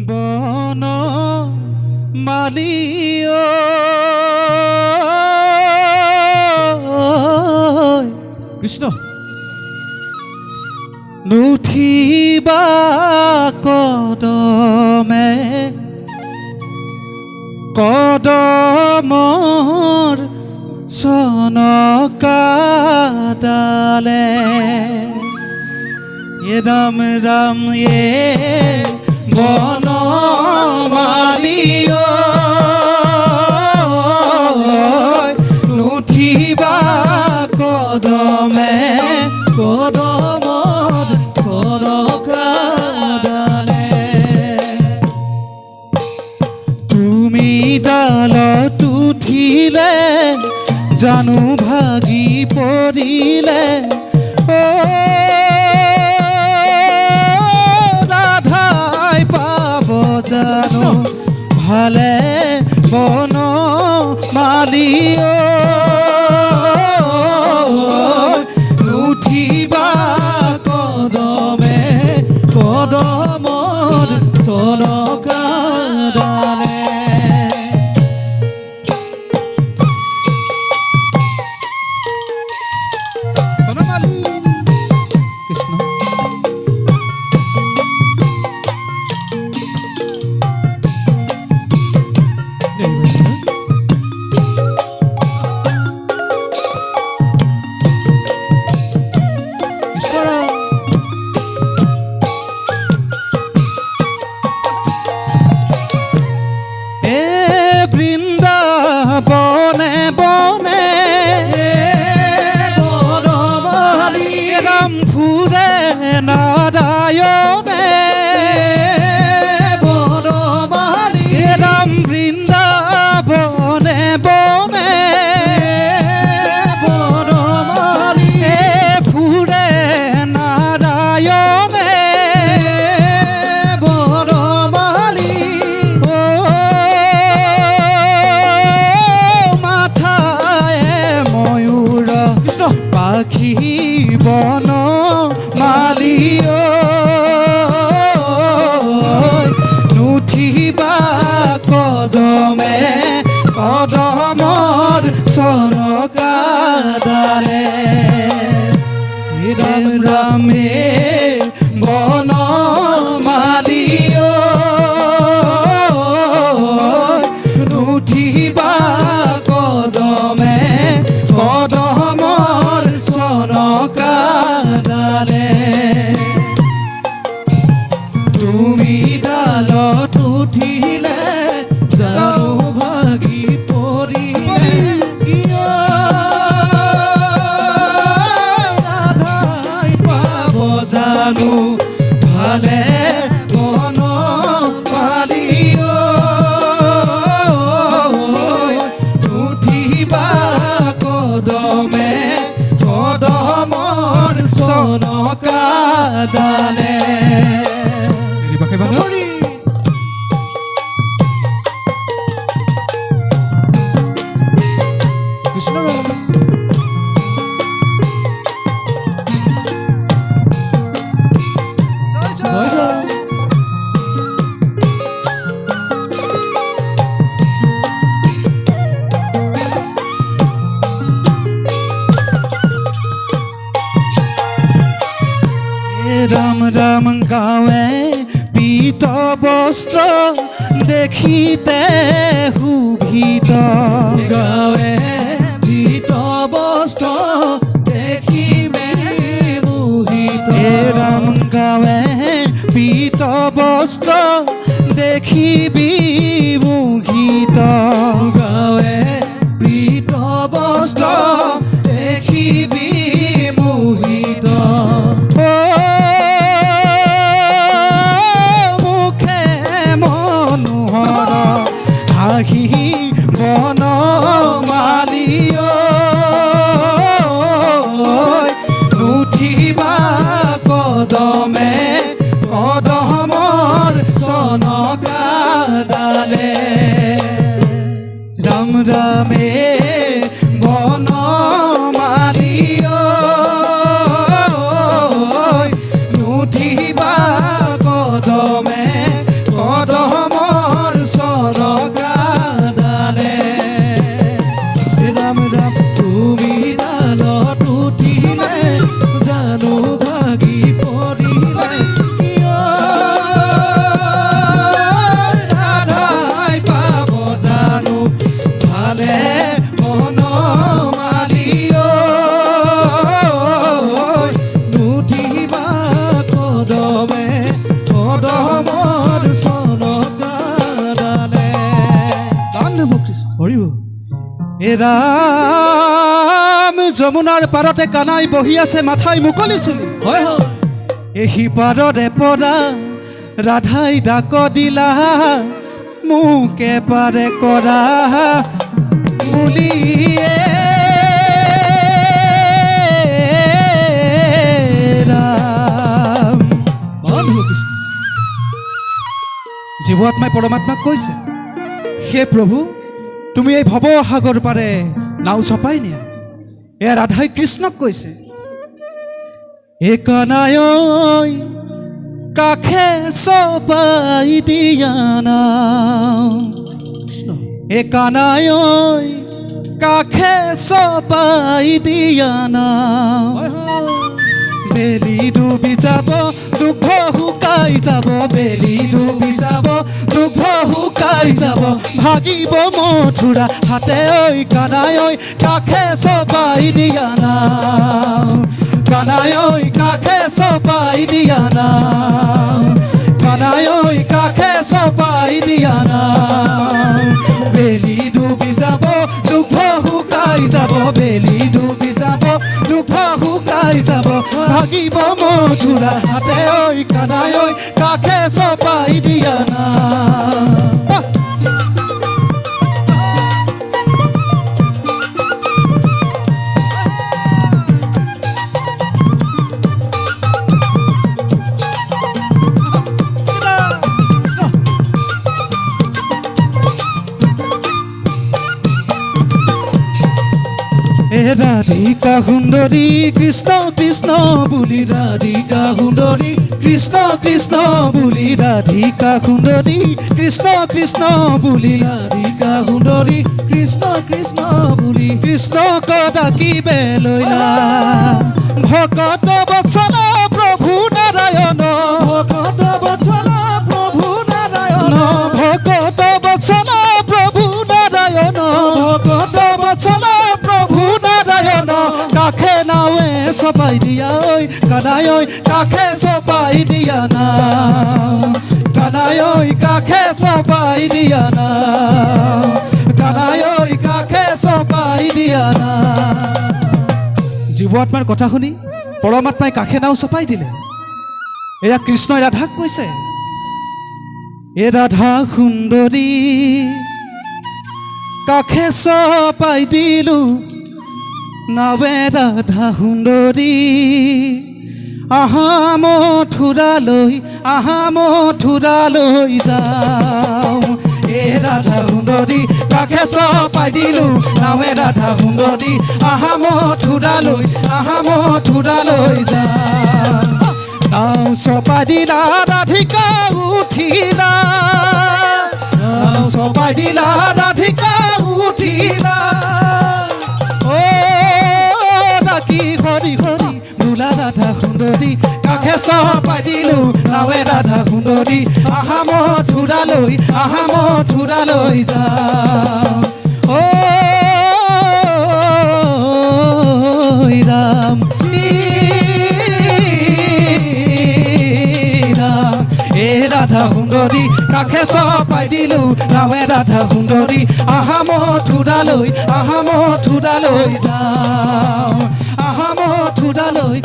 বন মালিও কৃষ্ণ নুঠিবা কদমে কদমৰ চনকাডালে ৰাম ৰাম বনমালিও নুঠিবা কদমে কদমৰ চনকাডালে তুমি ডালত উঠিলে জানো ভাগি পৰিলে ৰাধাই পাব জানো ভালে বনমালিও নুঠিবা কদমে কদমৰ চনকাডালে বনে বনে বনমালি রাম ফুরে নারায়ণে বনমালি রাম বৃন্দাবনে বনে বনমালি ফুরে নারায়ণে বনমালি পাখি বনমালিও নুঠিবা কদমে কদমৰ চনকাডালে ৰাম ৰামে বনমালিও নুঠিবা কদমে কদমৰ চনকাডালে তুমি ডালত উঠিলে জানো ভাগি পৰিলে ৰাধাই পাব জানো ভালে বনমালিও নুঠিবা কদমে কদমৰ চনকাডালে ৰাম ৰাম গাৱে পীত বস্ত্ৰ দেখিতে শুভিত গাৱে পীত বস্ত্ৰ দেখিবে মোহিত ৰাম গাৱে পীত বস্ত্ৰ দেখিবি মোহিত গাৱে পীত বস্ত্ৰ দেখিবি মোহিত হাঁহি বনমালিও নুঠিবা কদমে কদমৰ চনকাডালে কদমে কদমৰ চনকাডালে বান্ধৱ কৃষ্ণ হৰিব এ ৰাম যমুনাৰ পাৰতে কানাই বহি আছে মাথাই মুকলি চুলি হয় হয় এহি পাৰৰে পৰা ৰাধাই ডাক দিলা মোকে পাৰে কৰা বুলিয়ে ৰাম বান্ধৱ কৃষ্ণ জীৱ আত্মাই পৰমাত্মাক কৈছে হে প্ৰভু তুমি এই ভৱসাগৰ পাৰে নাও চপাই নিয়া এয়া ৰাধাই কৃষ্ণক কৈছে এ কানাই কাষে চপাই দিয়া নাও এ কানাই কাষে চপাই দিয়া নাও বেলি ডুবি যাব দুখ শুকাই যাব বেলি ডুবি যাব দুখ শুকাই যাব ভাগিব মথুৰা হাতে ঐ কানাই ঐ কাষে চপাই দিয়া নাও কানাই ঐ কাষে চপাই দিয়া নাও কানাই ঐ কাষে চপাই দিয়া নাও বেলি ডুবি যাব দুখ শুকাই যাব বেলি ডুবি যাব দুখ শুকাই যাব ভাগিব মথুৰা হাতে ঐ কানাই ঐ কাষে চপাই দিয়া নাও রাধিকা সুন্দরী কৃষ্ণ কৃষ্ণ বুলি রাধিকা সুন্দরী কৃষ্ণ কৃষ্ণ বুলি রাধিকা সুন্দরী কৃষ্ণ কৃষ্ণ বুলি রাধিকা সুন্দরী কৃষ্ণ কৃষ্ণ বুলি কৃষ্ণ ডাকিবে লৈলা ভকত বৎসল প্রভু নারায়ণ ভকত বৎসল প্রভু নারায়ণ ভকত বৎসল প্রভু নারায়ণ ভকত বৎসল কাষে নাৱে চপাই দিয়া ঐ কানাই ঐ কাষে চপাই দিয়া নাও কানাই ঐ কাষে চপাই দিয়া নাও কানাই ঐ কাষে চপাই দিয়া নাও জীৱ আত্মাৰ কথা শুনি পৰমাত্মাই কাষে নাও চপাই দিলে এয়া কৃষ্ণই ৰাধাক কৈছে এ ৰাধা সুন্দৰী কাষে চপাই দিলো নাৱে ৰাধা সুন্দৰী আহা মথুৰালৈ যাওঁ এ ৰাধা সুন্দৰী কাষে চপাই দিলো নাৱে ৰাধা সুন্দৰী আহা মথুৰালৈ যাওঁ নাও চপাই দিলা ৰাধিকা উঠিলা নাও চপাই দিলা ৰাধিকা উঠিলা হৰি হৰি বোলা ৰাধা সুন্দৰী কাষে চপাই দিলো নাৱে ৰাধা সুন্দৰী আহা মথুৰালৈ যাওঁ ঐ ৰাম এ ৰাধা সুন্দৰী কাষে চপাই দিলো নাৱে ৰাধা সুন্দৰী আহা মথুৰালৈ যাওঁ আহা মথুৰালৈ